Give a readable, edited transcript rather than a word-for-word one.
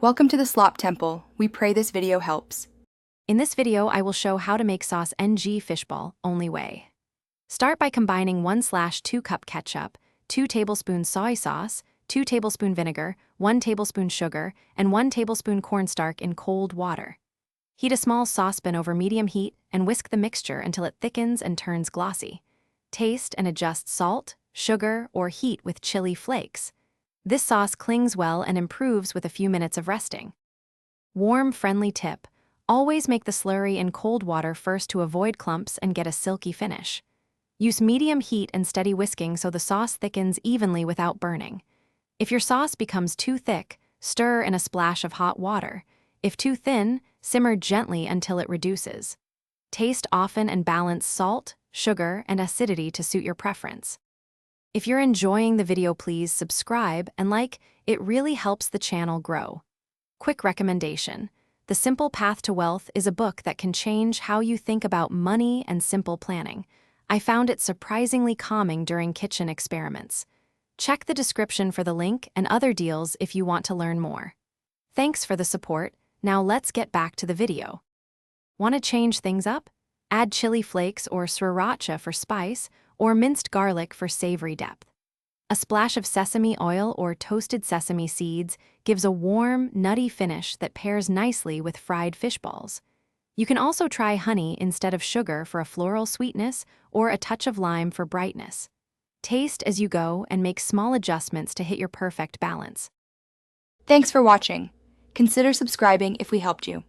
Welcome to the Slop Temple. We pray this video helps. In this video, I will show how to make sauce NG Fishball, only way. Start by combining 1/2 cup ketchup, 2 tablespoons soy sauce, 2 tablespoon vinegar, 1 tablespoon sugar, and 1 tablespoon cornstarch in cold water. Heat a small saucepan over medium heat and whisk the mixture until it thickens and turns glossy. Taste and adjust salt, sugar, or heat with chili flakes. This sauce clings well and improves with a few minutes of resting. Warm, friendly tip: always make the slurry in cold water first to avoid clumps and get a silky finish. Use medium heat and steady whisking so the sauce thickens evenly without burning. If your sauce becomes too thick, stir in a splash of hot water. If too thin, simmer gently until it reduces. Taste often and balance salt, sugar, and acidity to suit your preference. If you're enjoying the video, please subscribe and like. It really helps the channel grow. Quick recommendation: The Simple Path to Wealth is a book that can change how you think about money and simple planning. I found it surprisingly calming during kitchen experiments. Check the description for the link and other deals if you want to learn more. Thanks for the support. Now let's get back to the video. Want to change things up? Add chili flakes or sriracha for spice, or minced garlic for savory depth. A splash of sesame oil or toasted sesame seeds gives a warm, nutty finish that pairs nicely with fried fish balls. You can also try honey instead of sugar for a floral sweetness or a touch of lime for brightness. Taste as you go and make small adjustments to hit your perfect balance. Thanks for watching. Consider subscribing if we helped you.